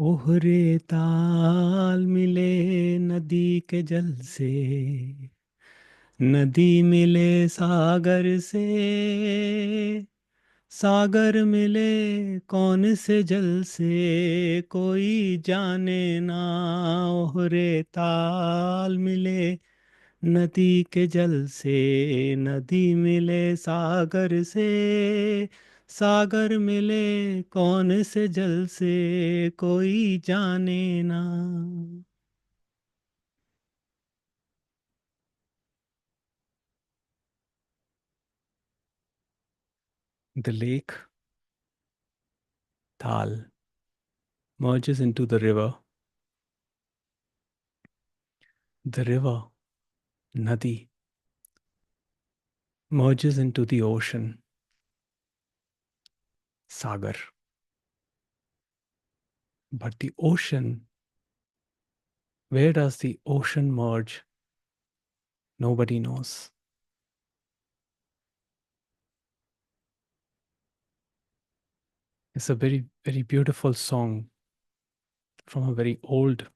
ओहरे ताल मिले नदी के जल से, नदी मिले सागर से, सागर मिले कौन से जल से कोई जाने ना। ओहरे ताल मिले नदी के जल से, नदी मिले सागर से, सागर मिले कौन से जल से कोई जाने ना। The lake, Thal, merges into the river. The river, Nadi, merges into the ocean, Sagar. But the ocean, where does the ocean merge? Nobody knows. It's a very, very beautiful song from a very old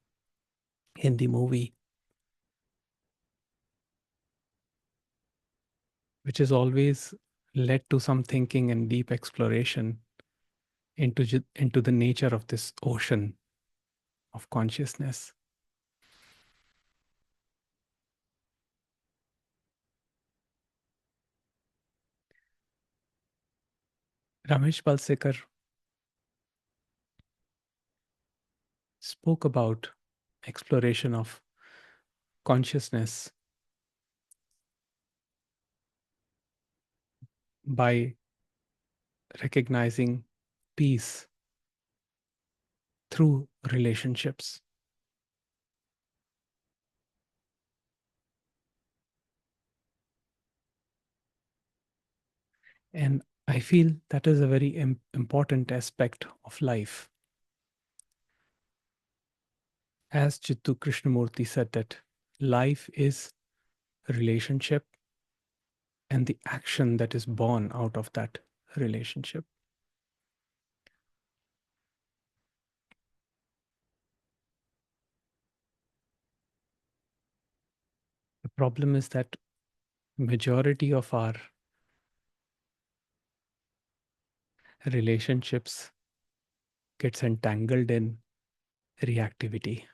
Hindi movie, which has always led to some thinking and deep exploration into the nature of this ocean of consciousness. Ramesh Balsekar spoke about exploration of consciousness by recognizing peace through relationships. And I feel that is a very important aspect of life. As Chittu Krishnamurti said, that life is a relationship and the action that is born out of that relationship. The problem is that majority of our relationships gets entangled in reactivity.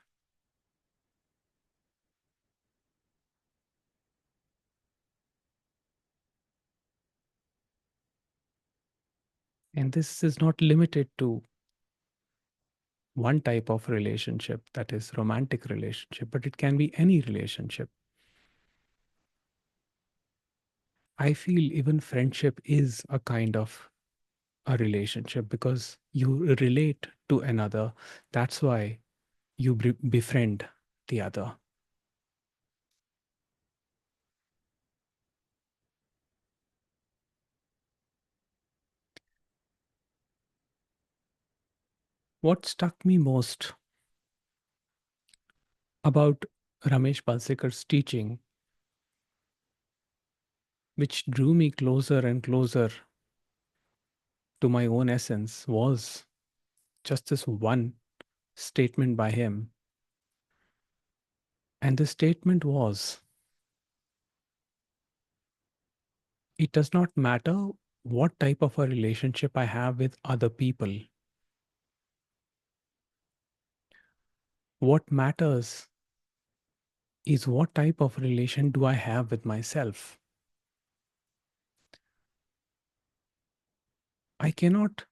And this is not limited to one type of relationship, that is romantic relationship, but it can be any relationship. I feel even friendship is a kind of a relationship because you relate to another. That's why you befriend the other. What struck me most about Ramesh Balsekar's teaching, which drew me closer and closer to my own essence, was just this one statement by him. And the statement was, it does not matter what type of a relationship I have with other people. What matters is what type of relation do I have with myself. I cannot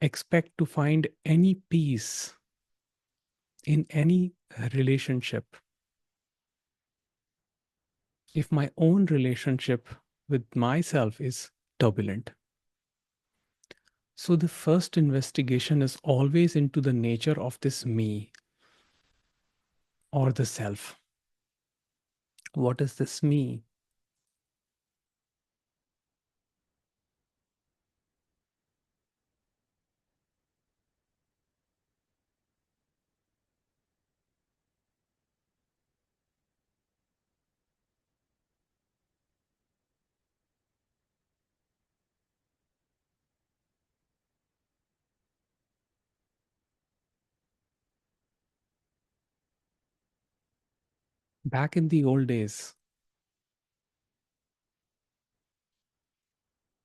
expect to find any peace in any relationship if my own relationship with myself is turbulent. So the first investigation is always into the nature of this me or the self. What is this me? Back in the old days,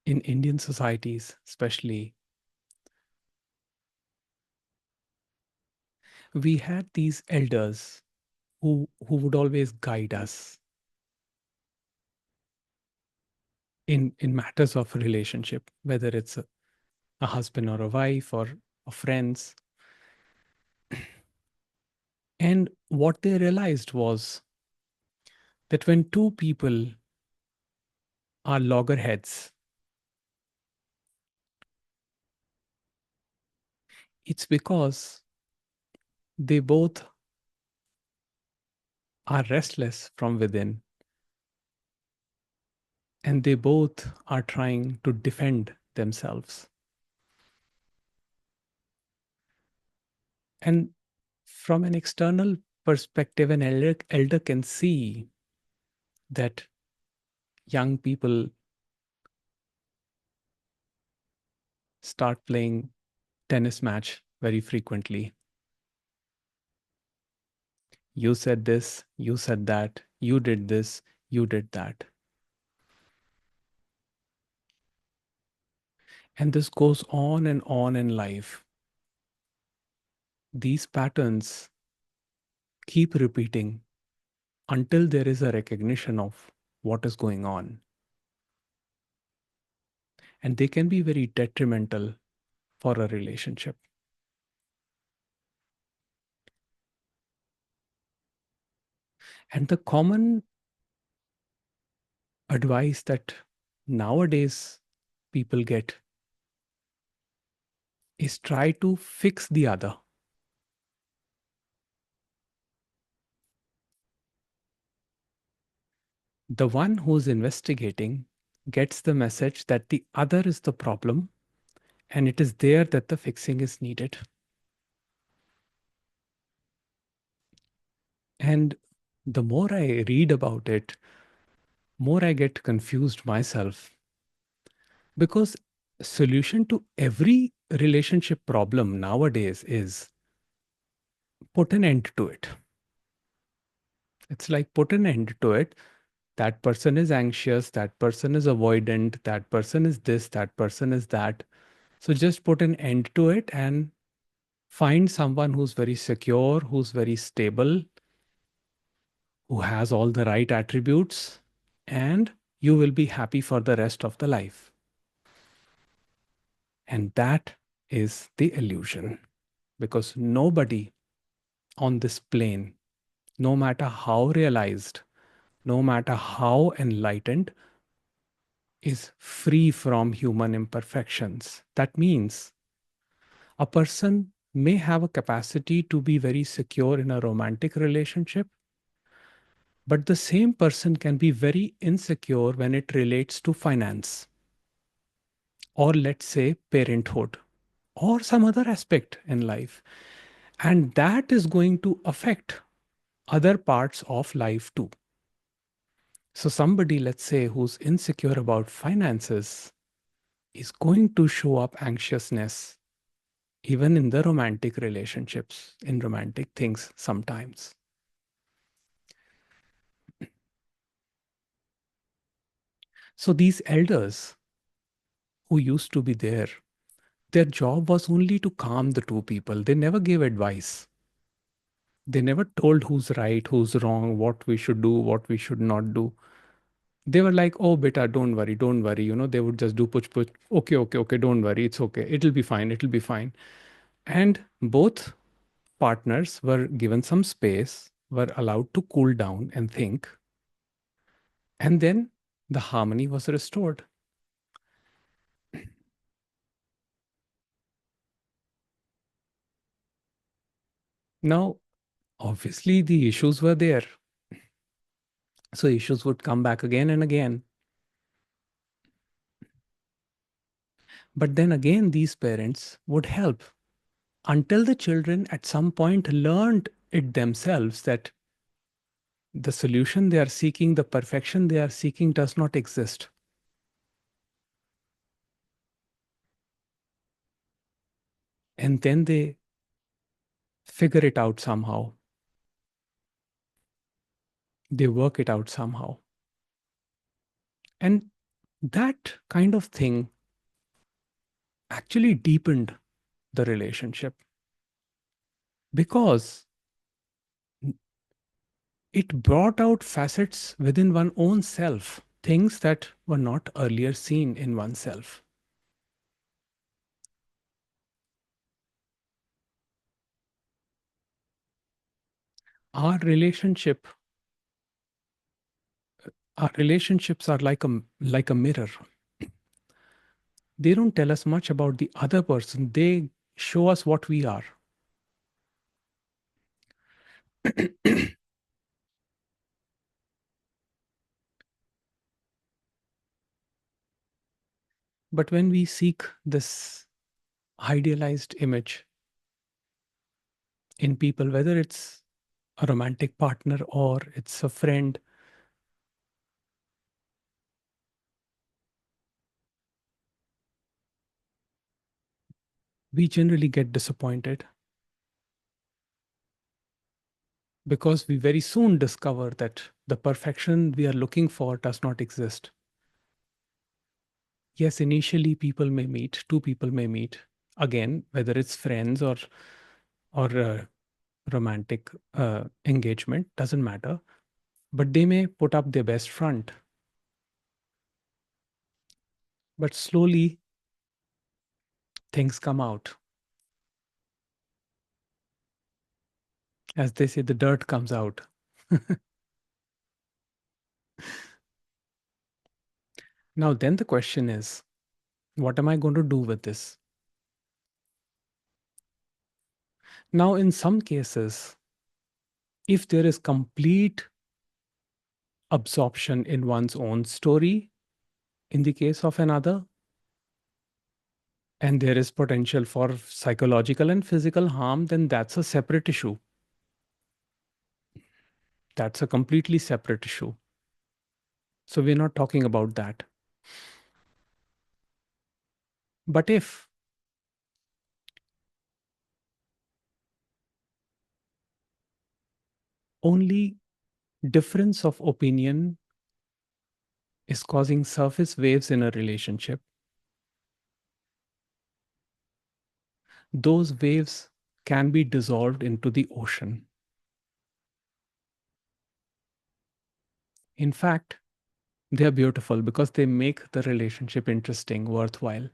in Indian societies especially, we had these elders who would always guide us in matters of relationship, whether it's a husband or a wife or friends. And what they realized was that when two people are loggerheads, it's because they both are restless from within and they both are trying to defend themselves. And from an external perspective, an elder can see that young people start playing tennis match very frequently. You said this, you said that, you did this, you did that. And this goes on in life. These patterns keep repeating until there is a recognition of what is going on. And they can be very detrimental for a relationship. And the common advice that nowadays people get is try to fix the other. The one who's investigating gets the message that the other is the problem and it is there that the fixing is needed. And the more I read about it, more I get confused myself because solution to every relationship problem nowadays is put an end to it. It's like put an end to it. That person is anxious, that person is avoidant, that person is this, that person is that. So just put an end to it and find someone who's very secure, who's very stable, who has all the right attributes, and you will be happy for the rest of the life. And that is the illusion because nobody on this plane, no matter how realized, no matter how enlightened, is free from human imperfections. That means a person may have a capacity to be very secure in a romantic relationship, but the same person can be very insecure when it relates to finance, or let's say parenthood, or some other aspect in life. And that is going to affect other parts of life too. So, somebody, let's say, who's insecure about finances is going to show up anxiousness even in the romantic relationships, in romantic things sometimes. So, these elders who used to be there, their job was only to calm the two people. They never gave advice. They never told who's right, who's wrong, what we should do, what we should not do. They were like, oh, beta, don't worry, don't worry. They would just do push, push. Okay, okay, okay, don't worry. It's okay. It'll be fine. It'll be fine. And both partners were given some space, were allowed to cool down and think. And then the harmony was restored. Now, obviously, the issues were there. So issues would come back again and again. But then again, these parents would help until the children at some point learned it themselves that the solution they are seeking, the perfection they are seeking does not exist. And then they figure it out somehow. They work it out somehow. And that kind of thing actually deepened the relationship because it brought out facets within one's own self, things that were not earlier seen in oneself. Our relationship, our relationships are like a mirror. They don't tell us much about the other person. They show us what we are. But when we seek this idealized image in people, whether it's a romantic partner or it's a friend, we generally get disappointed because we very soon discover that the perfection we are looking for does not exist. Yes, initially people may meet, two people may meet, again, whether it's friends or romantic engagement, doesn't matter. But they may put up their best front. But slowly things come out. As they say, the dirt comes out. Now, then the question is, what am I going to do with this? Now, in some cases, if there is complete absorption in one's own story, in the case of another, and there is potential for psychological and physical harm, then that's a separate issue. That's a completely separate issue. So, we're not talking about that. But if only difference of opinion is causing surface waves in a relationship, those waves can be dissolved into the ocean. In fact, they are beautiful because they make the relationship interesting, worthwhile.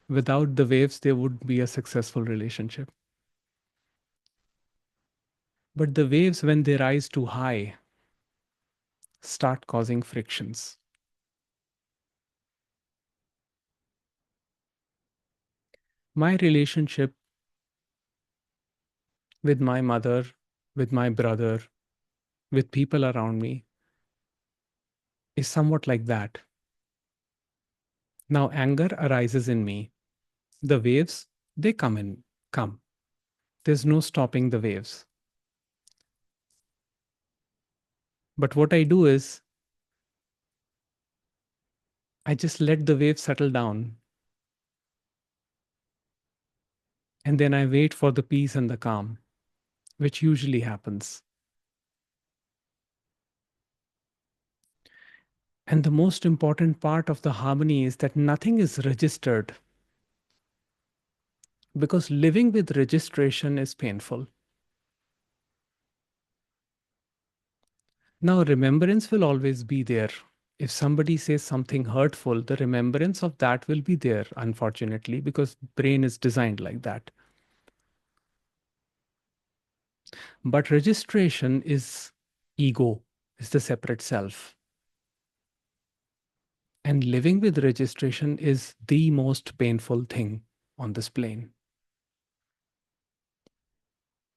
Without the waves, there would be a successful relationship. But the waves, when they rise too high, start causing frictions. My relationship with my mother, with my brother, with people around me is somewhat like that. Now, anger arises in me. The waves, they come. There's no stopping the waves. But what I do is, I just let the waves settle down. And then I wait for the peace and the calm, which usually happens. And the most important part of the harmony is that nothing is registered because living with registration is painful. Now, remembrance will always be there. If somebody says something hurtful, the remembrance of that will be there, unfortunately, because brain is designed like that. But registration is ego, is the separate self. And living with registration is the most painful thing on this plane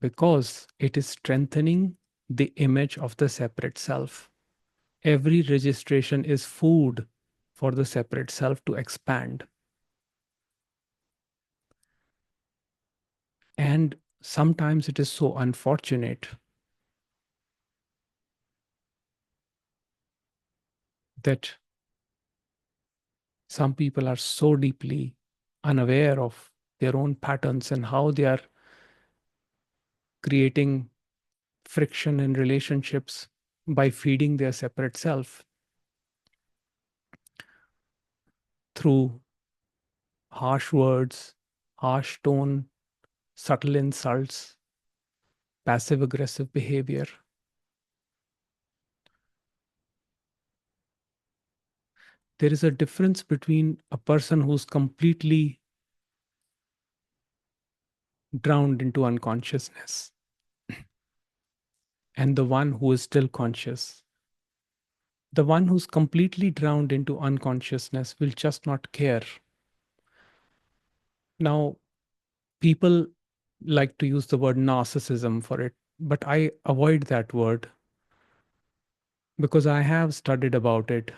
because it is strengthening the image of the separate self. Every registration is food for the separate self to expand. And sometimes it is so unfortunate that some people are so deeply unaware of their own patterns and how they are creating friction in relationships by feeding their separate self through harsh words, harsh tone, subtle insults, passive aggressive behavior. There is a difference between a person who's completely drowned into unconsciousness and the one who is still conscious. The one who's completely drowned into unconsciousness will just not care. Now, people like to use the word narcissism for it, but I avoid that word because I have studied about it,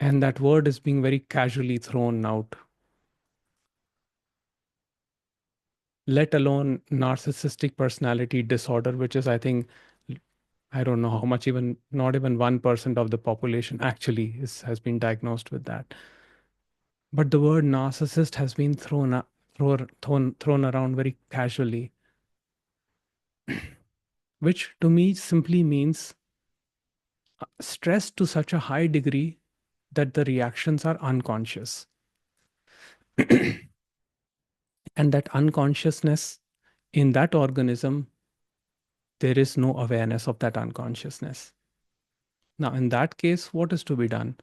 and that word is being very casually thrown out, let alone narcissistic personality disorder, which is, I think, I don't know how much, even not even 1% of the population actually has been diagnosed with that. But the word narcissist has been thrown around very casually, which to me simply means stressed to such a high degree that the reactions are unconscious. And that unconsciousness in that organism, there is no awareness of that unconsciousness. Now, in that case, what is to be done?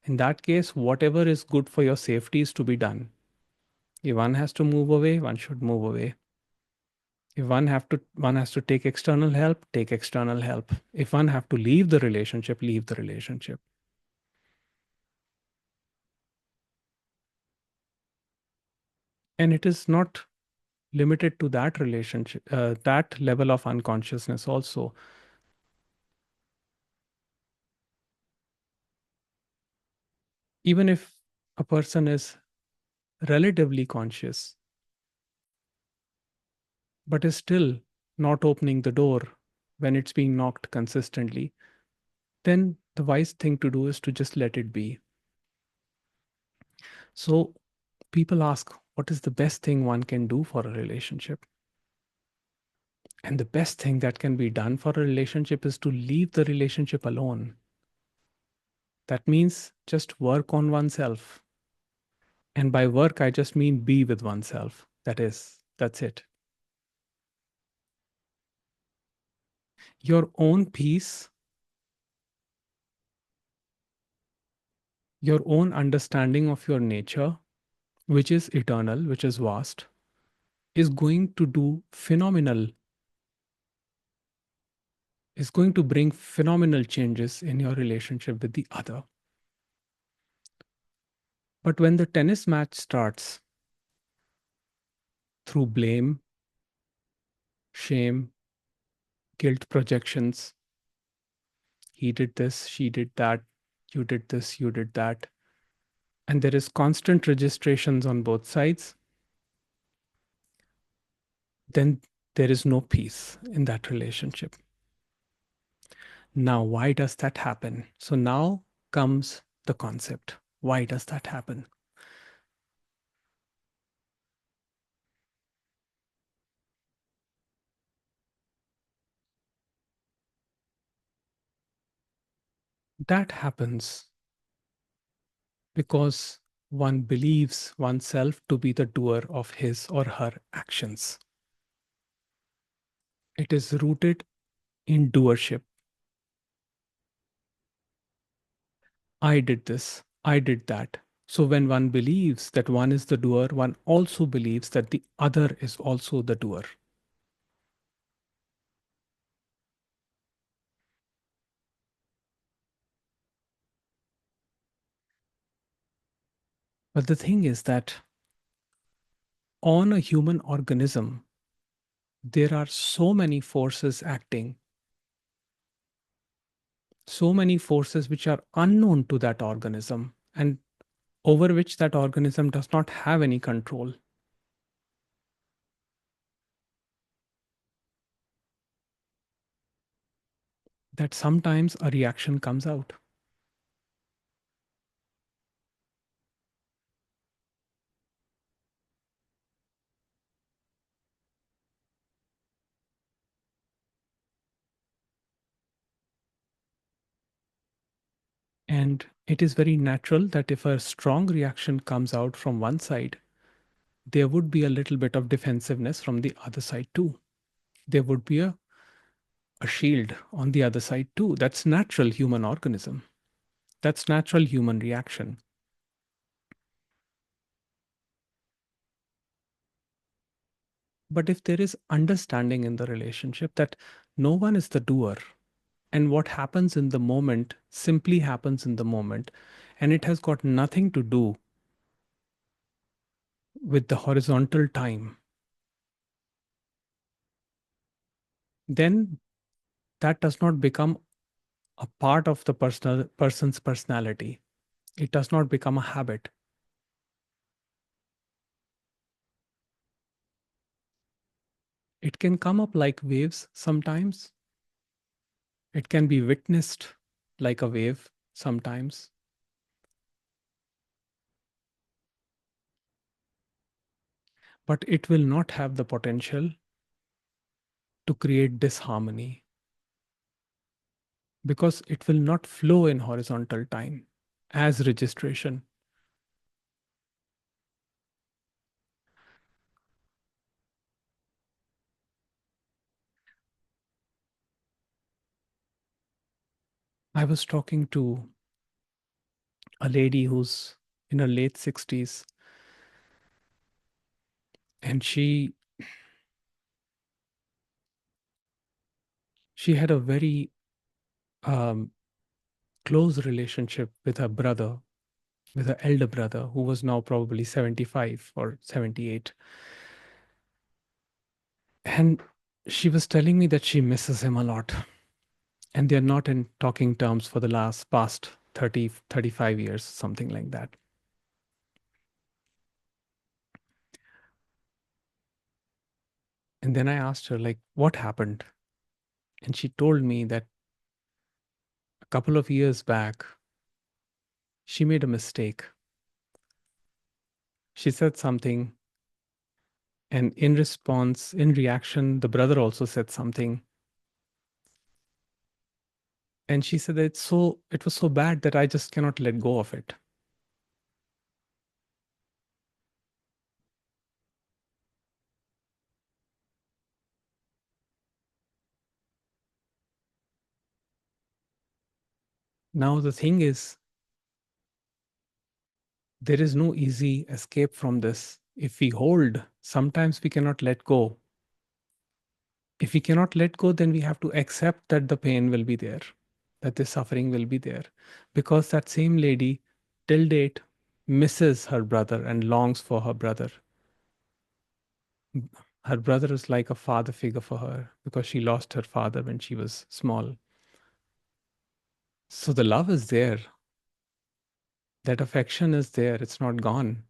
In that case, whatever is good for your safety is to be done. If one has to move away, one should move away. If one has to take external help, take external help. If one have to leave the relationship, leave the relationship. And it is not limited to that relationship, that level of unconsciousness also. Even if a person is relatively conscious, but is still not opening the door when it's being knocked consistently, then the wise thing to do is to just let it be. So people ask, what is the best thing one can do for a relationship? And the best thing that can be done for a relationship is to leave the relationship alone. That means just work on oneself. And by work, I just mean be with oneself. That's it. Your own peace, your own understanding of your nature, which is eternal, which is vast, is going to do phenomenal, is going to bring phenomenal changes in your relationship with the other. But when the tennis match starts through blame, shame, guilt projections, he did this, she did that, you did this, you did that, and there is constant registrations on both sides, then there is no peace in that relationship. Now, why does that happen? So now comes the concept. Why does that happen? That happens because one believes oneself to be the doer of his or her actions. It is rooted in doership. I did this, I did that. So when one believes that one is the doer, one also believes that the other is also the doer. But the thing is that on a human organism, there are so many forces acting, so many forces which are unknown to that organism and over which that organism does not have any control. That sometimes a reaction comes out. And it is very natural that if a strong reaction comes out from one side, there would be a little bit of defensiveness from the other side too. There would be a shield on the other side too. That's natural human organism. That's natural human reaction. But if there is understanding in the relationship that no one is the doer, and what happens in the moment simply happens in the moment, and it has got nothing to do with the horizontal time, then that does not become a part of the person's personality. It does not become a habit. It can come up like waves sometimes. It can be witnessed like a wave sometimes, but it will not have the potential to create disharmony because it will not flow in horizontal time as registration. I was talking to a lady who's in her late 60s, and she had a very um, close relationship with her brother, with her elder brother, who was now probably 75 or 78. And she was telling me that she misses him a lot. And they're not in talking terms for the past 30, 35 years, something like that. And then I asked her, like, what happened? And she told me that a couple of years back, she made a mistake. She said something, and in response, in reaction, the brother also said something. And she said that it was so bad that I just cannot let go of it. Now, the thing is, there is no easy escape from this. If we hold, sometimes we cannot let go. If we cannot let go, then we have to accept that the pain will be there, that the suffering will be there. Because that same lady, till date, misses her brother and longs for her brother. Her brother is like a father figure for her because she lost her father when she was small. So the love is there, that affection is there, it's not gone.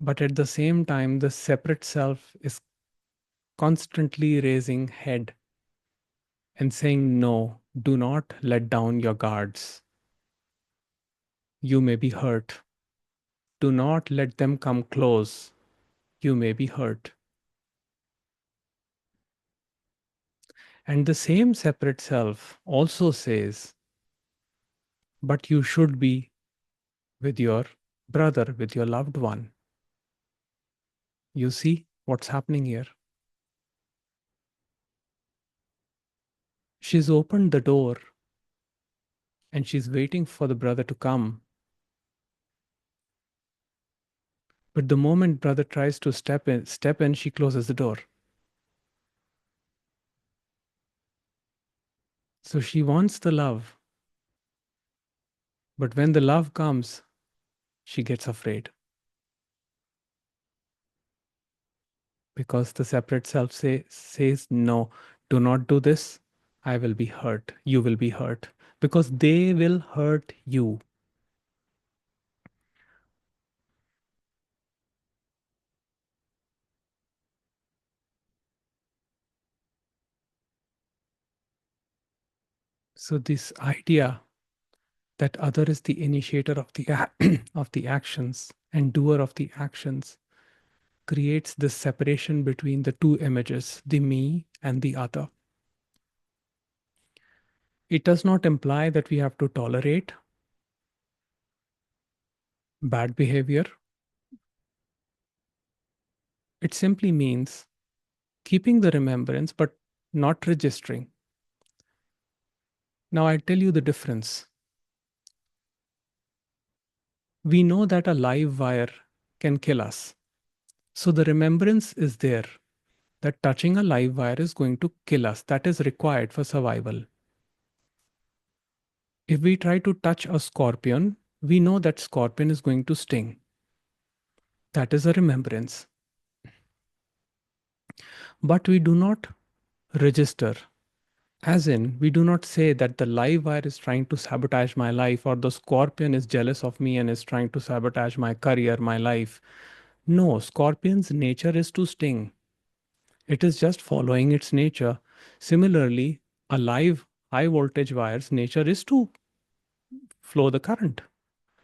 But at the same time, the separate self is constantly raising head and saying, no, do not let down your guards. You may be hurt. Do not let them come close. You may be hurt. And the same separate self also says, but you should be with your brother, with your loved one. You see what's happening here? She's opened the door and she's waiting for the brother to come. But the moment brother tries to step in, she closes the door. So she wants the love, but when the love comes, she gets afraid because the separate self says, no, do not do this. I will be hurt. You will be hurt because they will hurt you. So, this idea that other is the initiator of of the actions and doer of the actions creates this separation between the two images, the me and the other. It does not imply that we have to tolerate bad behavior. It simply means keeping the remembrance but not registering. Now, I tell you the difference. We know that a live wire can kill us. So the remembrance is there that touching a live wire is going to kill us. That is required for survival. If we try to touch a scorpion, we know that scorpion is going to sting. That is a remembrance. But we do not register. As in, we do not say that the live wire is trying to sabotage my life or the scorpion is jealous of me and is trying to sabotage my career, my life. No, scorpion's nature is to sting. It is just following its nature. Similarly, a live high voltage wire's nature is to flow the current.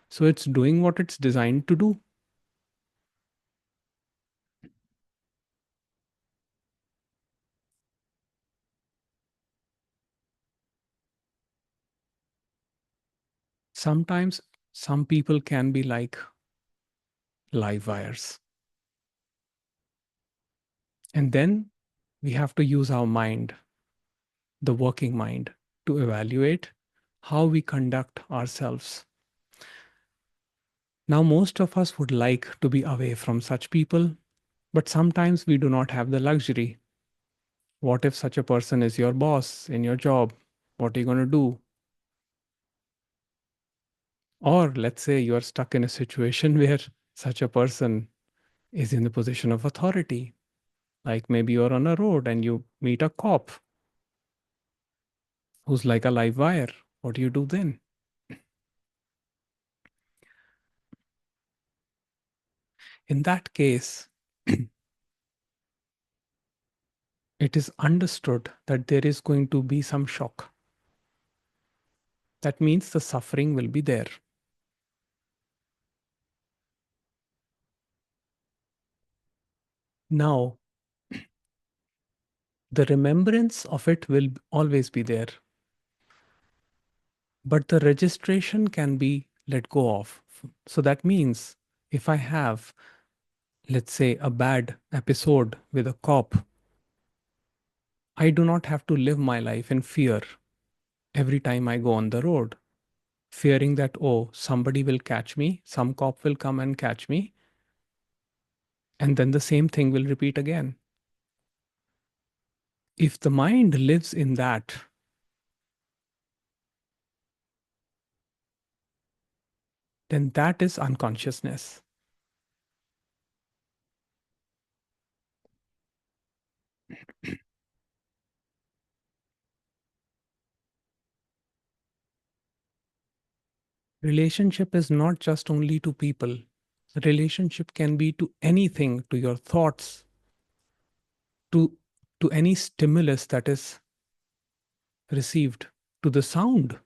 So it's doing what it's designed to do. Sometimes some people can be like live wires. And then we have to use our mind, the working mind, to evaluate how we conduct ourselves. Now, most of us would like to be away from such people, but sometimes we do not have the luxury. What if such a person is your boss in your job? What are you going to do? Or let's say you are stuck in a situation where such a person is in the position of authority. Like maybe you're on a road and you meet a cop who's like a live wire. What do you do then? In that case, it is understood that there is going to be some shock. That means the suffering will be there. Now, the remembrance of it will always be there, but the registration can be let go of. So that means if I have, let's say, a bad episode with a cop, I do not have to live my life in fear every time I go on the road, fearing that, oh, somebody will catch me, some cop will come and catch me, and then the same thing will repeat again. If the mind lives in that, then that is unconsciousness. Relationship is not just only to people. Relationship can be to anything, to your thoughts, to any stimulus that is received, to the sound.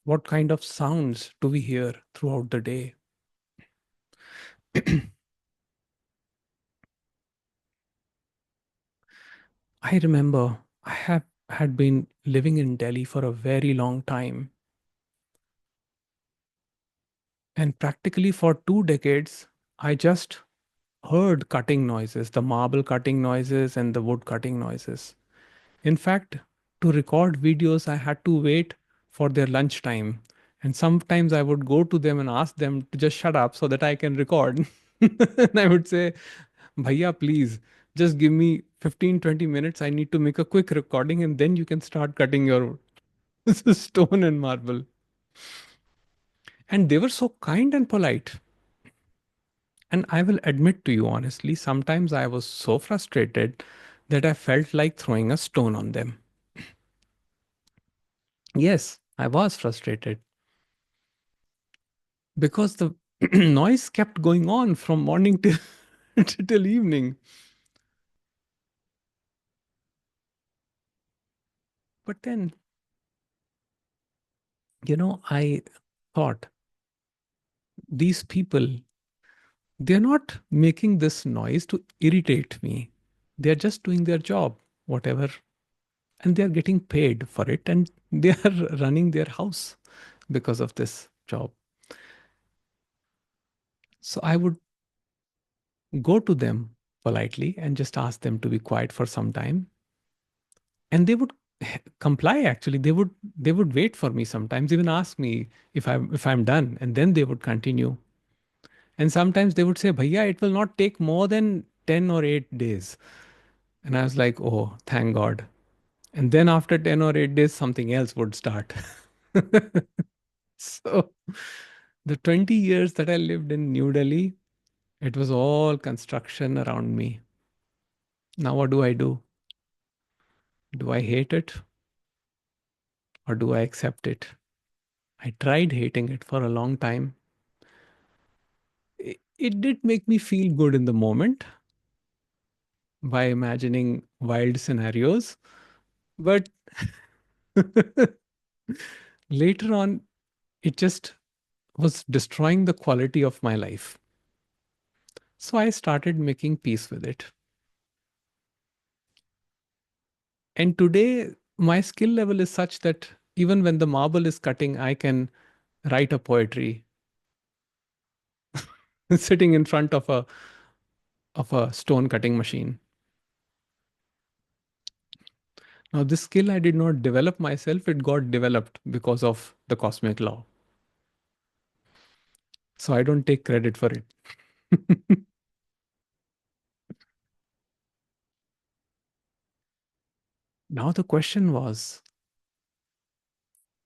What kind of sounds do we hear throughout the day? I remember I have had been living in Delhi for a very long time. And practically for 2 decades, I just heard cutting noises, the marble cutting noises and the wood cutting noises. In fact, to record videos, I had to wait for their lunchtime. And sometimes I would go to them and ask them to just shut up so that I can record. And I would say, Bhaiya, please, just give me 15-20 minutes. I need to make a quick recording and then you can start cutting your stone and marble. And they were so kind and polite. And I will admit to you honestly, sometimes I was so frustrated that I felt like throwing a stone on them. Yes, I was frustrated because the noise kept going on from morning till, till evening. But then, I thought these people, they're not making this noise to irritate me. They're just doing their job, whatever. and they are getting paid for it, and they are running their house because of this job. So I would go to them politely and just ask them to be quiet for some time, and they would comply. Actually, they would wait for me, sometimes even ask me if I'm done, and then they would continue. And sometimes they would say, bhaiya, it will not take more than 10 or 8 days. And I was like, oh, thank God. And then after 10 or 8 days, something else would start. So the 20 years that I lived in New Delhi, it was all construction around me. Now, what do I do? Do I hate it or do I accept it? I tried hating it for a long time. It did make me feel good in the moment by imagining wild scenarios. But later on, it just was destroying the quality of my life. So I started making peace with it. And today, my skill level is such that even when the marble is cutting, I can write a poetry sitting in front of a stone cutting machine. Now, this skill I did not develop myself, it got developed because of the cosmic law. So I don't take credit for it. Now, the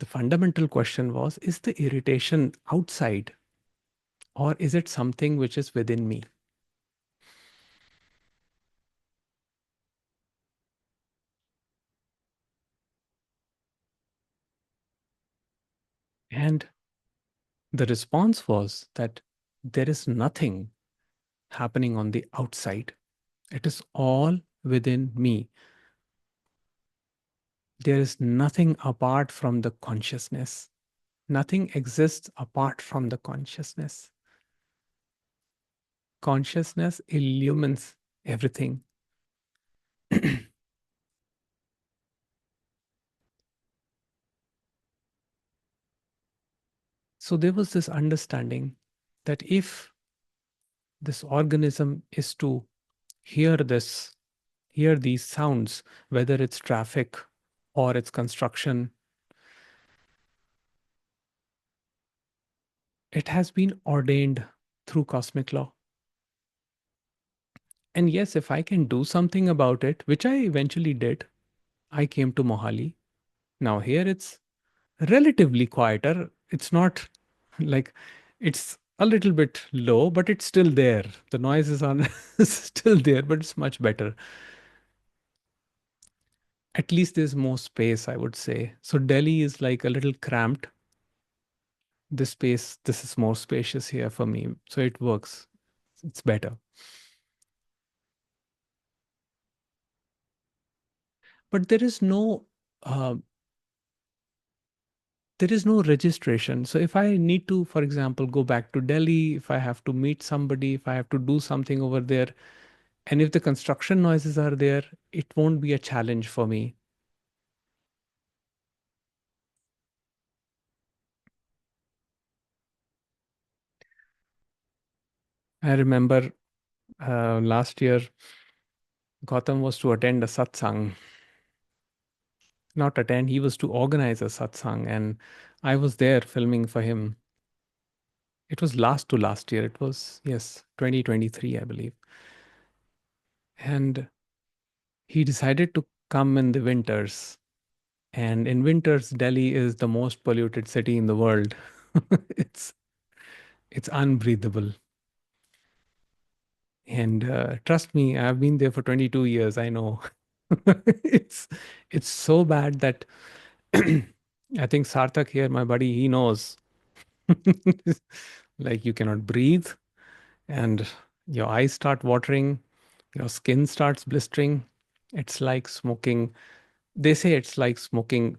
fundamental question was, is the irritation outside or is it something which is within me? And the response was that there is nothing happening on the outside. It is all within me. There is nothing apart from the consciousness. Nothing exists apart from the consciousness. Consciousness illumines everything. So there was this understanding that if this organism is to hear this, hear these sounds, whether it's traffic or it's construction, it has been ordained through cosmic law. And yes, if I can do something about it, which I eventually did, I came to Mohali. Now, here it's relatively quieter. It's not like it's a little bit low, but it's still there. The noise is on still there, but it's much better. At least there's more space, I would say. So Delhi is like a little cramped. This is more spacious here for me. So it works. It's better. But uh, there is no registration. So if I need to, for example, go back to Delhi, if I have to meet somebody, if I have to do something over there, and if the construction noises are there, it won't be a challenge for me. I remember last year, Gautam was to attend a satsang. Not attend, he was to organize a satsang, and I was there filming for him. It was last to last year. It was, yes, 2023, I believe. And he decided to come in the winters. And in winters, Delhi is the most polluted city in the world. it's it's unbreathable. And trust me, I've been there for 22 years. I know. it's it's so bad that I think Sarthak here, my buddy, he knows. Like you cannot breathe, and your eyes start watering, your skin starts blistering. It's like smoking. They say it's like smoking,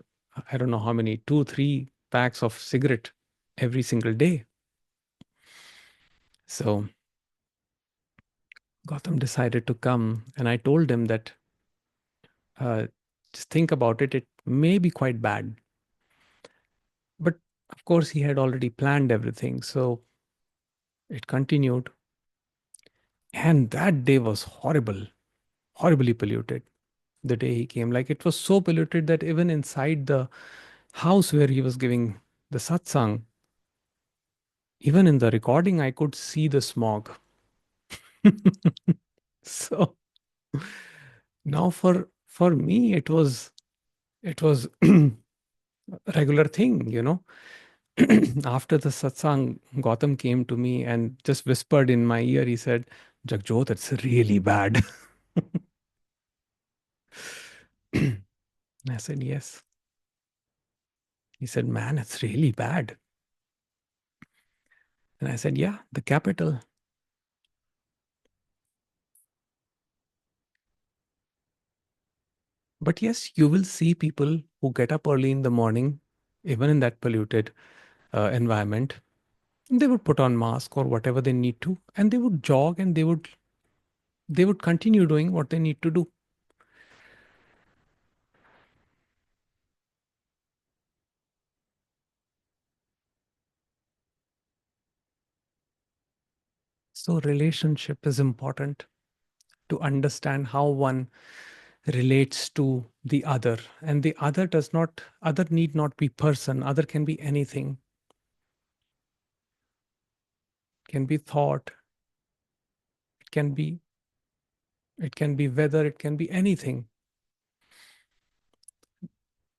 I don't know how many, 2, 3 packs of cigarette every single day. So Gautam decided to come, and I told him that uh, Just think about it. It may be quite bad. But of course, he had already planned everything. So it continued. And that day was horrible, horribly polluted. The day he came, like it was so polluted that even inside the house where he was giving the satsang, even in the recording, I could see the smog. So now for me, it was a regular thing, After the satsang, Gautam came to me and just whispered in my ear. He said, Jagjot, it's really bad. I said, yes. He said, man, it's really bad. And I said, yeah, the capital. But yes, you will see people who get up early in the morning, even in that polluted environment. They would put on mask or whatever they need to, and they would jog and they would continue doing what they need to do. So relationship is important to understand how one relates to the other, and the other does not other need not be person, other can be anything, can be thought, it can be weather, it can be anything.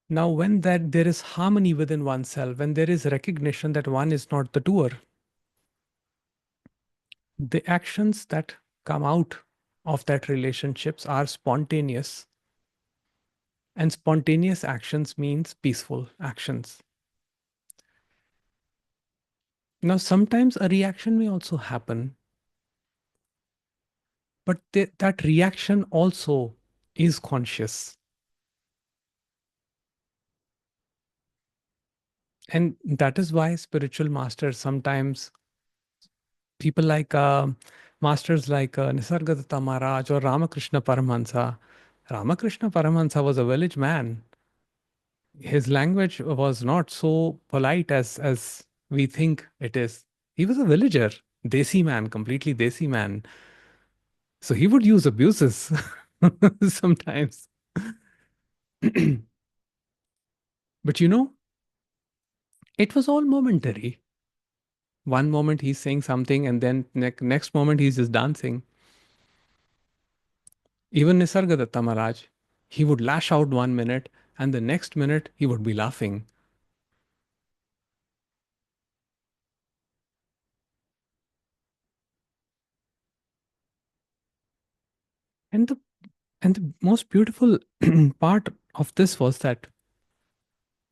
Now when that there is harmony within oneself, when there is recognition that one is not the doer, the actions that come out of that relationships are spontaneous, and spontaneous actions means peaceful actions. Now sometimes a reaction may also happen, but that reaction also is conscious. And that is why spiritual masters sometimes, people like masters like Nisargadatta Maharaj or Ramakrishna Paramahansa. Ramakrishna Paramahansa was a village man. His language was not so polite as we think it is. He was a villager, desi man, completely desi man. So he would use abuses sometimes. But it was all momentary. One moment he's saying something, and then next moment he's just dancing. Even Nisargadatta Maharaj, he would lash out 1 minute, and the next minute he would be laughing. And the most beautiful part of this was that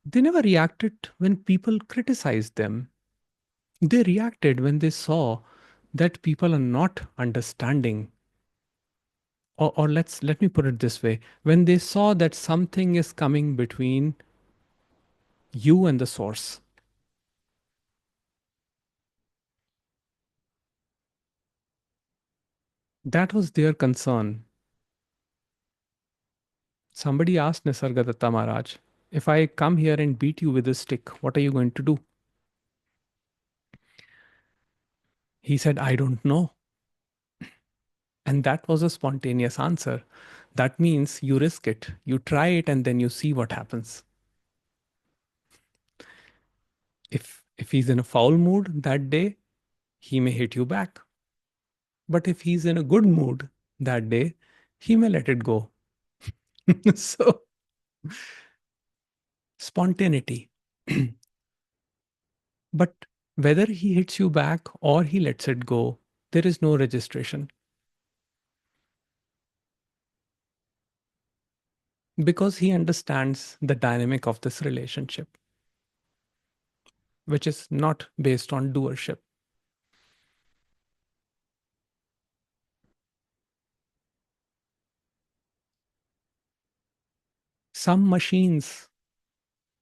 they never reacted when people criticized them. They reacted when they saw that people are not understanding. Or let me put it this way: when they saw that something is coming between you and the source. That was their concern. Somebody asked Nisargadatta Maharaj, if I come here and beat you with a stick, what are you going to do? He said, I don't know. And that was a spontaneous answer. That means you risk it, you try it, and then you see what happens. If he's in a foul mood that day, he may hit you back. But if he's in a good mood that day, he may let it go. So, spontaneity. But whether he hits you back or he lets it go, there is no registration because he understands the dynamic of this relationship, which is not based on doership. Some machines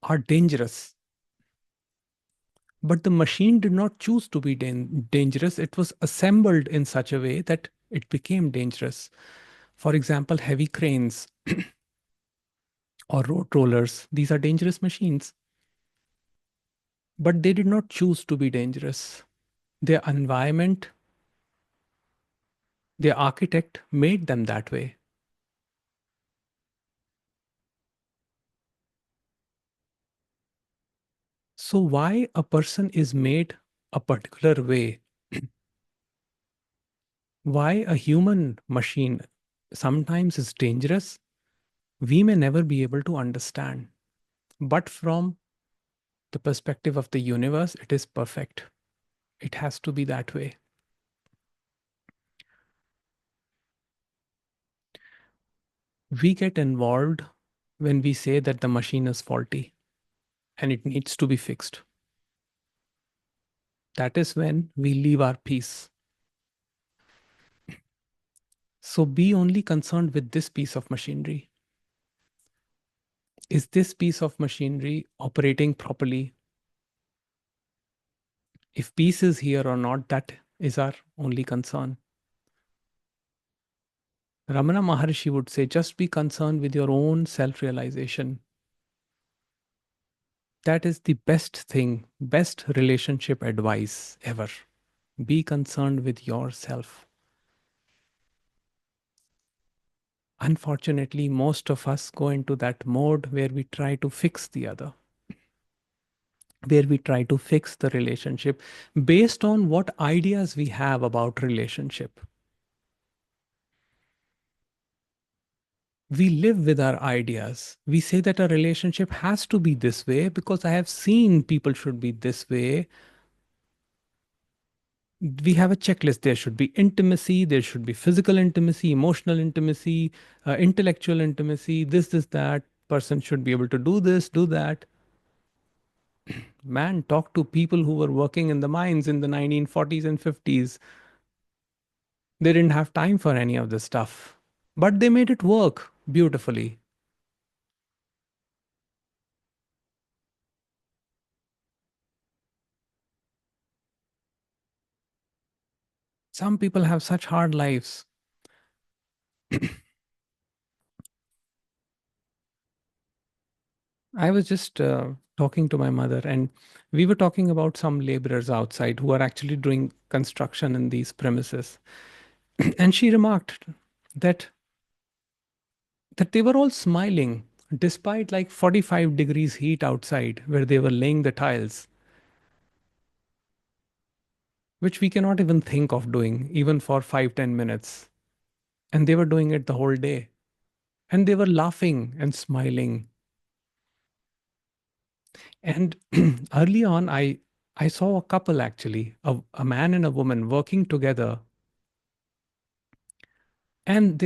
are dangerous, but the machine did not choose to be dangerous. It was assembled in such a way that it became dangerous. For example, heavy cranes. or road rollers. These are dangerous machines, but they did not choose to be dangerous. Their environment, their architect made them that way. So, why a person is made a particular way, why a human machine sometimes is dangerous, we may never be able to understand. But from the perspective of the universe, it is perfect. It has to be that way. We get involved when we say that the machine is faulty and it needs to be fixed. That is when we leave our peace. So be only concerned with this piece of machinery. Is this piece of machinery operating properly? If peace is here or not, that is our only concern. Ramana Maharishi would say, just be concerned with your own self realization. That is the best thing, best relationship advice ever. Be concerned with yourself. Unfortunately, most of us go into that mode where we try to fix the other, where we try to fix the relationship based on what ideas we have about relationship. We live with our ideas. We say that a relationship has to be this way because I have seen people should be this way. We have a checklist. There should be intimacy, there should be physical intimacy, emotional intimacy, intellectual intimacy, this, that. Person should be able to do this, do that. Man, talk to people who were working in the mines in the 1940s and 50s. They didn't have time for any of this stuff, but they made it work beautifully. Some people have such hard lives. I was just talking to my mother, and we were talking about some laborers outside who are actually doing construction in these premises. And she remarked that they were all smiling despite like 45 degrees heat outside where they were laying the tiles, which we cannot even think of doing even for 5-10 minutes. And they were doing it the whole day. And they were laughing and smiling. And early on, I saw a couple actually, a man and a woman working together. And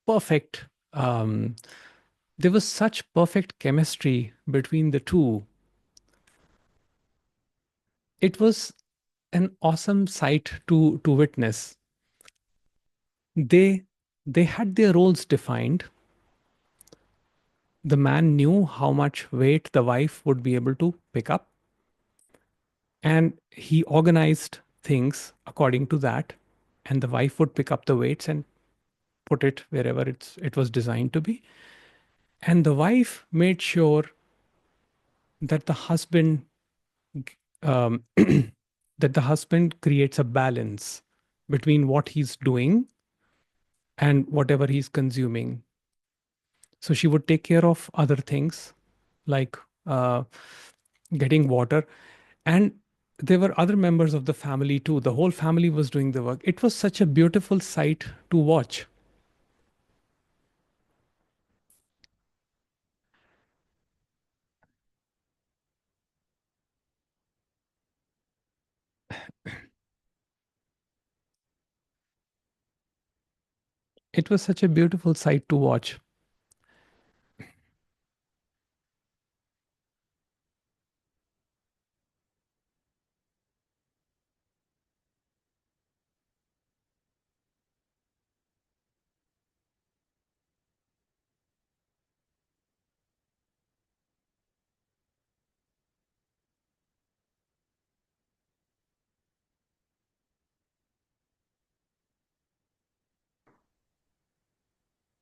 perfect, um, there was such perfect chemistry between the two. It was an awesome sight to witness. They they had their roles defined. The man knew how much weight the wife would be able to pick up, and he organized things according to that. And the wife would pick up the weights and put it wherever it was designed to be. And the wife made sure that the husband um, that the husband creates a balance between what he's doing and whatever he's consuming. So she would take care of other things like uh, getting water. And there were other members of the family too. The whole family was doing the work. It was such a beautiful sight to watch. It was such a beautiful sight to watch.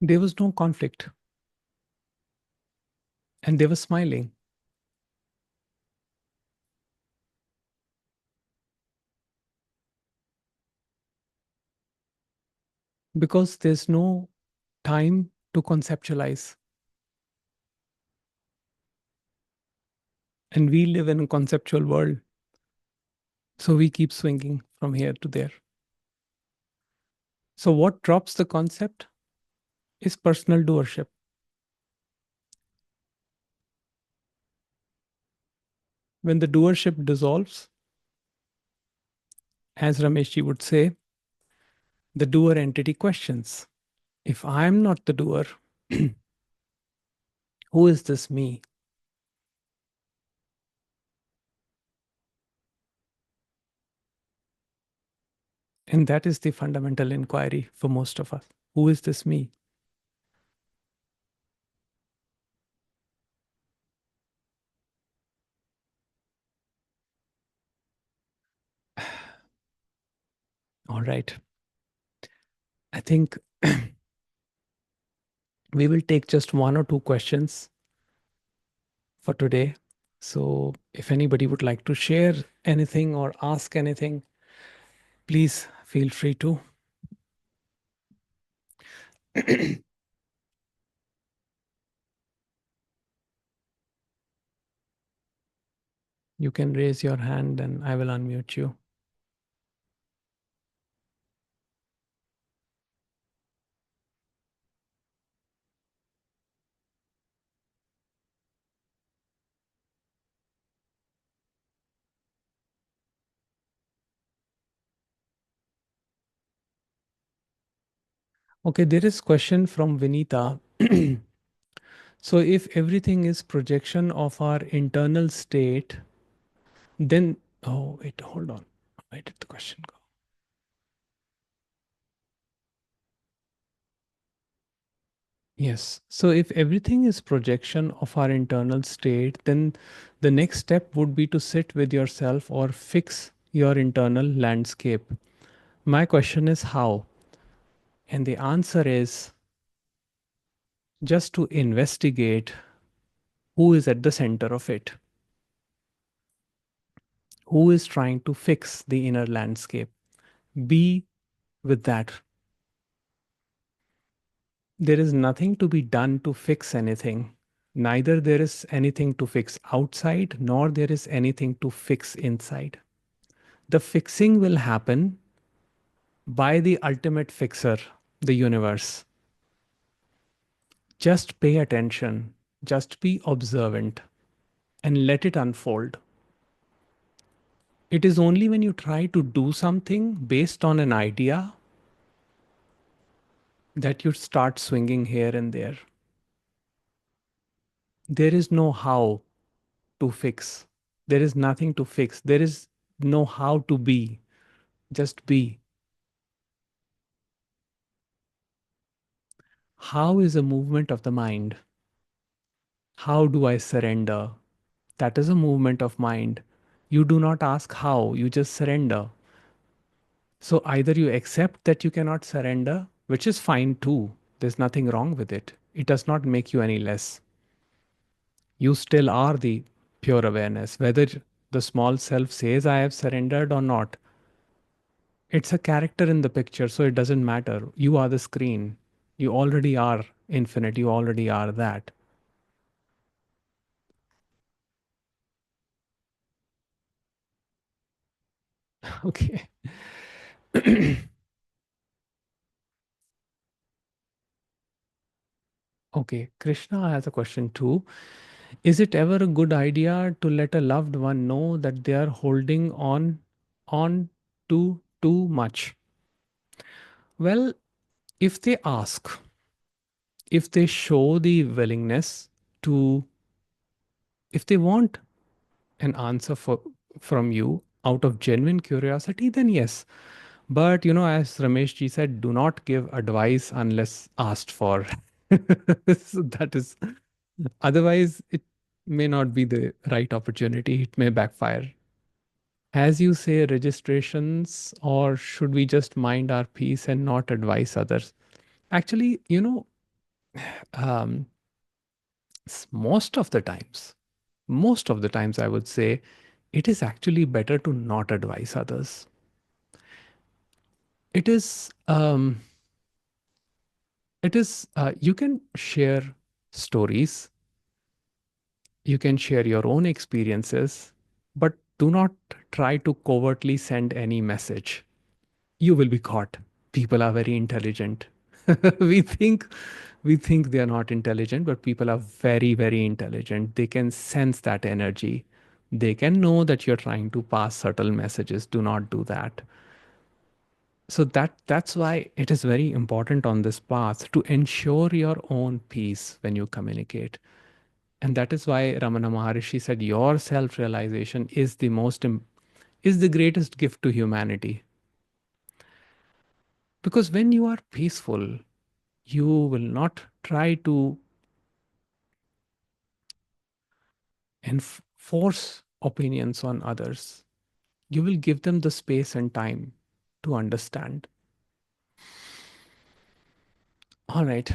There was no conflict. And they were smiling because there's no time to conceptualize. And we live in a conceptual world. So we keep swinging from here to there. So, what drops the concept is personal doership. When the doership dissolves, as Rameshji would say, the doer entity questions, if I'm not the doer, who is this me? And that is the fundamental inquiry for most of us. Who is this me? All right. I think we will take just one or two questions for today. So, if anybody would like to share anything or ask anything, please feel free to. You can raise your hand and I will unmute you. Okay, there is question from Vinita. So if everything is projection of our internal state, then oh wait, hold on. Where did the question go? Yes. So if everything is projection of our internal state, then the next step would be to sit with yourself or fix your internal landscape. My question is how? And the answer is just to investigate who is at the center of it, who is trying to fix the inner landscape. Be with that. There is nothing to be done to fix anything. Neither there is anything to fix outside, nor there is anything to fix inside. The fixing will happen by the ultimate fixer, the universe. Just pay attention, just be observant, and let it unfold. It is only when you try to do something based on an idea that you start swinging here and there. There is no how to fix. There is nothing to fix. There is no how to be. Just be. How is a movement of the mind? How do I surrender? That is a movement of mind. You do not ask how, you just surrender. So either you accept that you cannot surrender, which is fine too. There's nothing wrong with it. It does not make you any less. You still are the pure awareness. Whether the small self says I have surrendered or not, it's a character in the picture, so it doesn't matter. You are the screen. You already are infinite. You already are that. Okay. Okay. Krishna has a question too. Is it ever a good idea to let a loved one know that they are holding on to too much? Well, if they ask, if they show the willingness to, if they want an answer from you out of genuine curiosity, then yes. But as Ramesh ji said, do not give advice unless asked for. So that is, otherwise, it may not be the right opportunity. It may backfire. As you say, registrations, or should we just mind our peace and not advise others? Actually, um, Most of the times, I would say it is actually better to not advise others. It is, you can share stories, you can share your own experiences, but do not try to covertly send any message. You will be caught. People are very intelligent. we think we think they are not intelligent, but people are very, very intelligent. They can sense that energy. They can know that you're trying to pass subtle messages. Do not do that. So that's why it is very important on this path to ensure your own peace when you communicate. And that is why Ramana Maharishi said your self-realization is is the greatest gift to humanity. Because when you are peaceful, you will not try to enforce opinions on others. You will give them the space and time to understand. All right.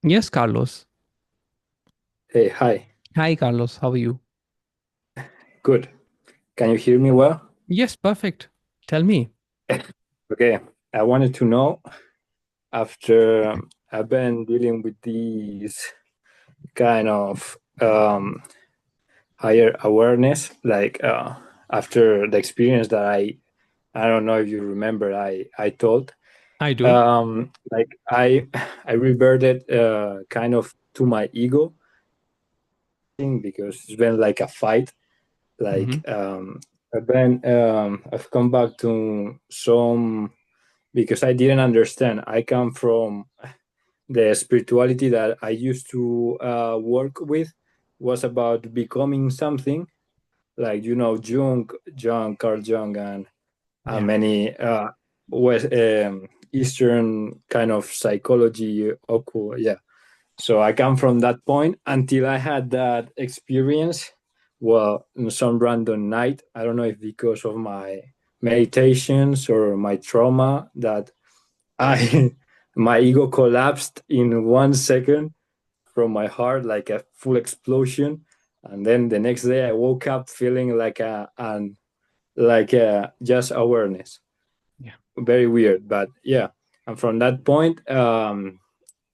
Yes, Carlos. Hey, hi. Hi, Carlos. How are you? Good. Can you hear me well? Yes, perfect. Tell me. Okay. I wanted to know after I've been dealing with these kind of higher awareness, like after the experience that I don't know if you remember, I told, I do. like I reverted kind of to my ego thing because it's been like a fight. Hmm. Like I've come back to some because I didn't understand. I come from the spirituality that I used to work with was about becoming something like Carl Jung, and Yeah. many West Eastern kind of psychology. Yeah. So I come from that point until I had that experience. Well, in some random night, I don't know if because of my meditations or my trauma that I my ego collapsed in 1 second from my heart like a full explosion, and then the next day I woke up feeling like a just awareness. Yeah. Very weird, but yeah. And from that point,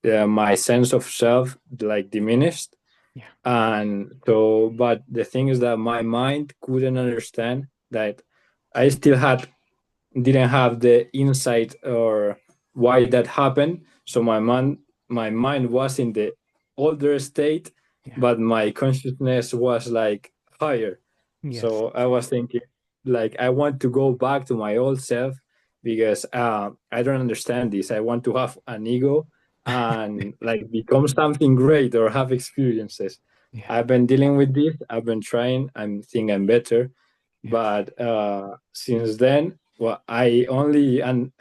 my sense of self like diminished, Yeah. and so. But the thing is that my mind couldn't understand that I still had didn't have the insight or why that happened. So my mind was in the older state, Yeah. but my consciousness was like higher. Yes. So I was thinking, like, I want to go back to my old self because I don't understand this. I want to have an ego and like become something great or have experiences. Yeah. I've been dealing with this. I've been trying. I think I'm better, Yes. but since then, well, I only and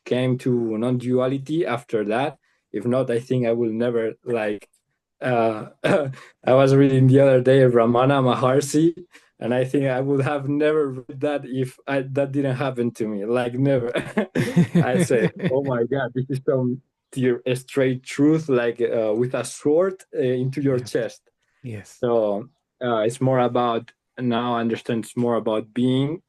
came to non-duality after that. If not, I think I will never like. I was reading the other day Ramana Maharishi, and I think I would have never read that if that didn't happen to me. Like never. I say, oh my god, this is some straight truth, like with a sword into your Yes. chest. Yes. So it's more about now I understand it's more about being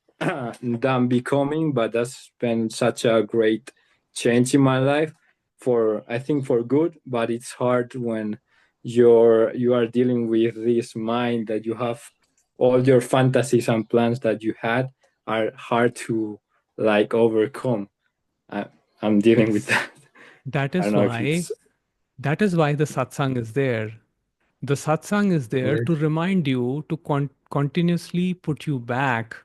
than becoming, but that's been such a great change in my life for I think for good, but it's hard when you are dealing with this mind that you have all your fantasies and plans that you had are hard to like overcome. I, I'm dealing with Yes. that. That I don't is know if why it's that is why the satsang is there. The satsang is there to remind you to continuously put you back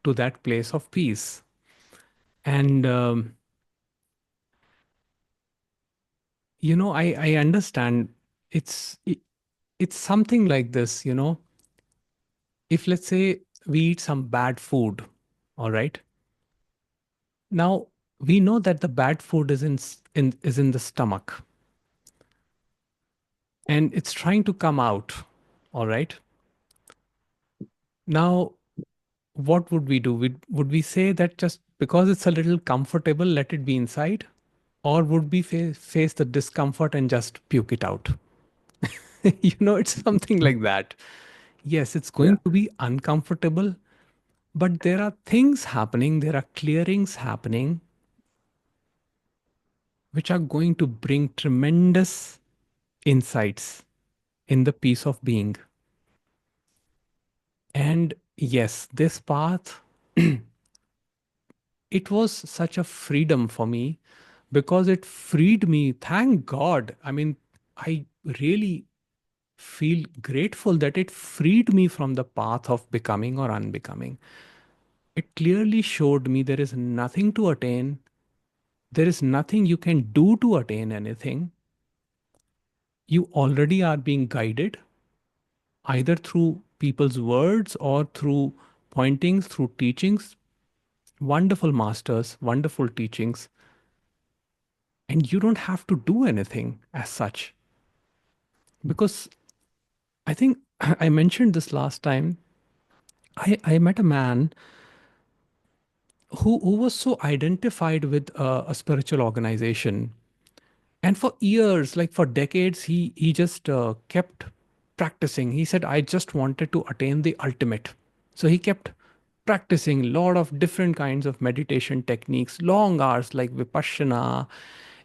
to that place of peace. And I understand it's it, it's something like this, if let's say we eat some bad food, all right? Now we know that the bad food is in the stomach and it's trying to come out, all right? Now what would we do? Would we say that just because it's a little comfortable, let it be inside? Or would we face the discomfort and just puke it out? It's something like that. Yes, it's Yeah. going to be uncomfortable, but there are things happening, there are clearings happening, which are going to bring tremendous insights in the peace of being. And yes, this path, it was such a freedom for me because it freed me. Thank God. I mean, I really feel grateful that it freed me from the path of becoming or unbecoming. It clearly showed me there is nothing to attain, there is nothing you can do to attain anything. You already are being guided either through people's words or through pointings, through teachings, wonderful masters, wonderful teachings. And you don't have to do anything as such. Because I think I mentioned this last time. I met a man who was so identified with a spiritual organization. And for years, like for decades, he just kept practicing. He said, I just wanted to attain the ultimate. So he kept practicing a lot of different kinds of meditation techniques, long hours like Vipassana,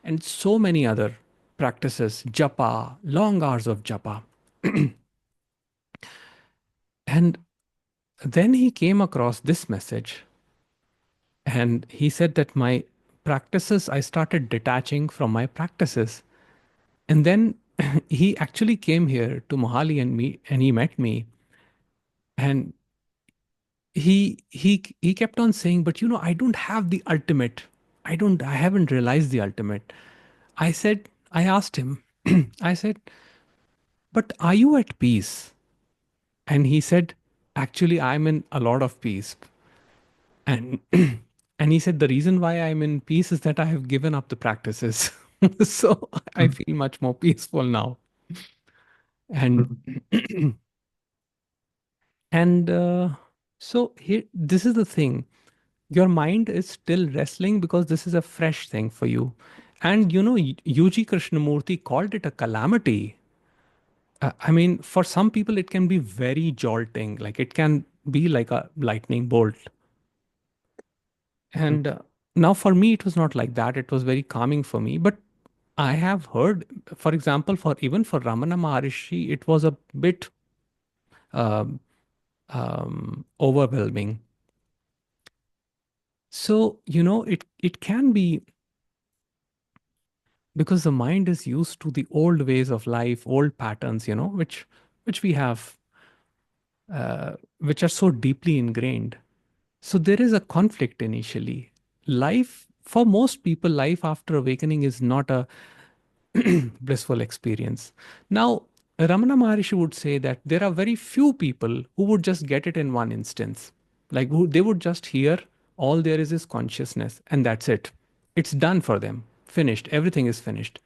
and so many other practices, japa, long hours of japa. And then he came across this message and he said that my practices, I started detaching from my practices. And then he actually came here to Mohali and he met me. And he kept on saying, but I don't have the ultimate. I haven't realized the ultimate. I asked him, I said, but are you at peace? And he said, actually, I'm in a lot of peace. And and he said, the reason why I'm in peace is that I have given up the practices. So I feel much more peaceful now. And and so here, this is the thing. Your mind is still wrestling because this is a fresh thing for you. And UG Krishnamurti called it a calamity. I mean, for some people, it can be very jolting. Like it can be like a lightning bolt. And now for me, it was not like that. It was very calming for me. But I have heard, for example, for even for Ramana Maharishi, it was a bit um, overwhelming. So, it can be because the mind is used to the old ways of life, old patterns, which we have, which are so deeply ingrained. So there is a conflict initially. Life, for most people, life after awakening is not a blissful experience. Now, Ramana Maharishi would say that there are very few people who would just get it in one instance. Like they would just hear, all there is consciousness, and that's it. It's done for them. Finished. Everything is finished.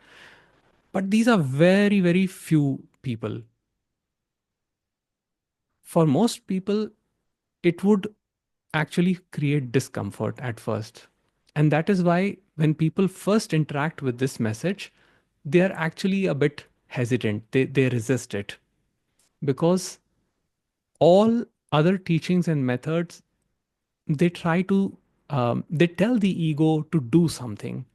But these are very, very few people. For most people, it would actually create discomfort at first. And that is why when people first interact with this message, they are actually a bit hesitant. They resist it because all other teachings and methods, they try to, they tell the ego to do something.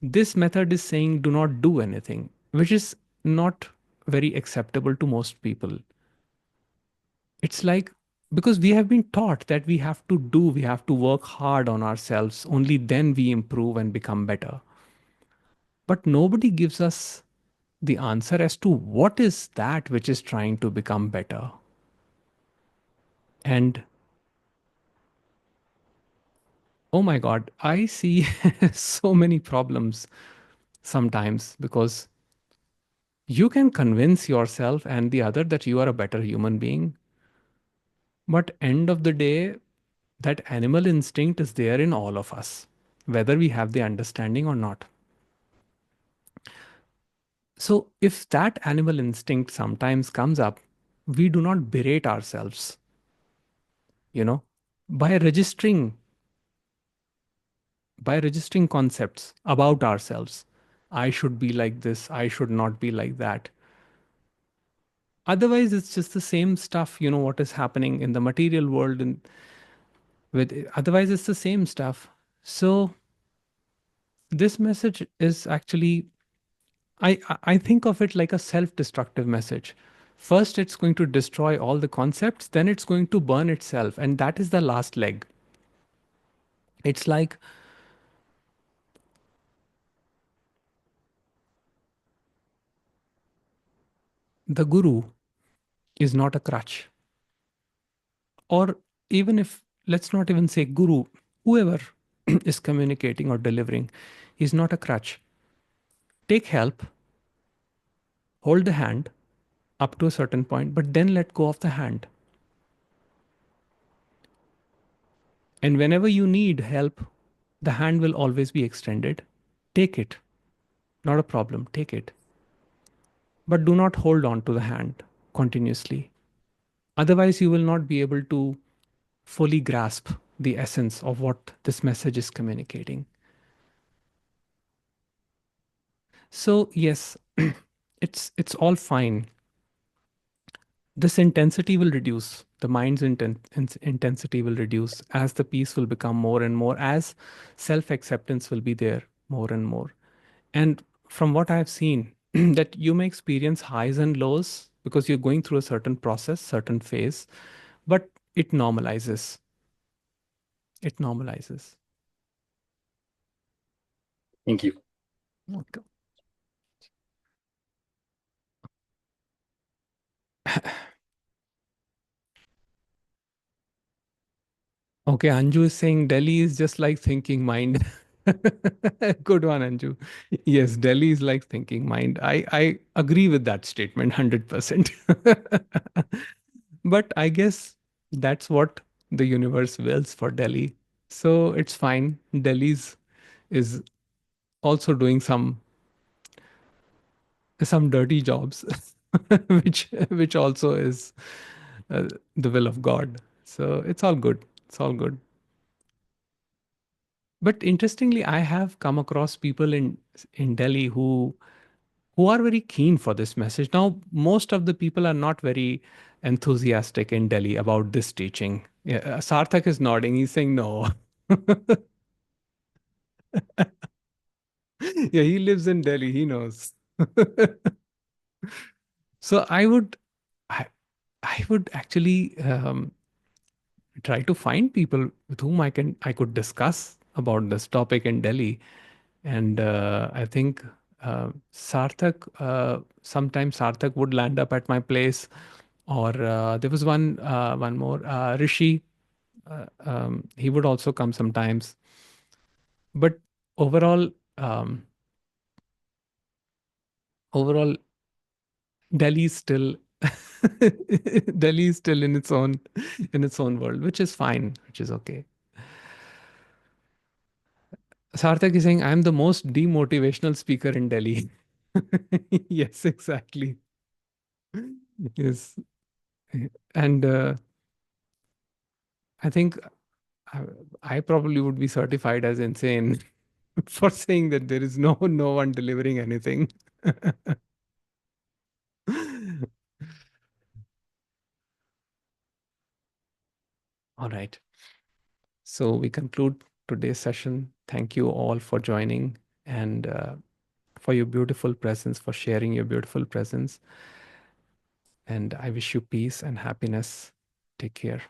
This method is saying do not do anything, which is not very acceptable to most people. It's like because we have been taught that we have to work hard on ourselves, only then we improve and become better. But nobody gives us the answer as to what is that which is trying to become better. And oh my God, I see so many problems sometimes because you can convince yourself and the other that you are a better human being. But end of the day, that animal instinct is there in all of us, whether we have the understanding or not. So if that animal instinct sometimes comes up, we do not berate ourselves, you know. by registering by registering concepts about ourselves. I should be like this, I should not be like that. Otherwise, it's just the same stuff, what is happening in the material world, and otherwise it's the same stuff. So this message is actually, I think of it like a self-destructive message. First, it's going to destroy all the concepts, then it's going to burn itself, and that is the last leg. It's like the guru is not a crutch. Or even if, let's not even say guru, whoever is communicating or delivering is not a crutch. Take help, hold the hand up to a certain point, but then let go of the hand. And whenever you need help, the hand will always be extended. Take it. Not a problem. Take it. But do not hold on to the hand continuously. Otherwise, you will not be able to fully grasp the essence of what this message is communicating. So, yes, it's all fine. This intensity will reduce. The mind's intensity will reduce as the peace will become more and more, as self acceptance will be there more and more. And from what I've seen, that you may experience highs and lows because you're going through a certain process, certain phase, but it normalizes. It normalizes. Thank you. Okay. Okay, Anju is saying Delhi is just like thinking mind. Good one, Anju. Yes, Delhi is like thinking mind. I agree with that statement 100%. But I guess that's what the universe wills for Delhi. So it's fine. Delhi's is also doing some dirty jobs, which also is the will of God. So it's all good. It's all good. But interestingly, I have come across people in Delhi who are very keen for this message. Now, most of the people are not very enthusiastic in Delhi about this teaching. Yeah, Sarthak is nodding. He's saying no. Yeah, he lives in Delhi. He knows. So I, I would actually try to find people with whom I could discuss about this topic in Delhi. And I think Sarthak, sometimes Sarthak would land up at my place, or there was one more Rishi. He would also come sometimes. But overall, overall, Delhi is still Delhi is still in its own world, which is fine, which is okay. Sarthak is saying, I'm the most demotivational speaker in Delhi. Yes, exactly. Yes. And I think I, I probably would be certified as insane for saying that there is no one delivering anything. All right. So we conclude today's session. Thank you all for joining and for your beautiful presence, for sharing your beautiful presence. And I wish you peace and happiness. Take care.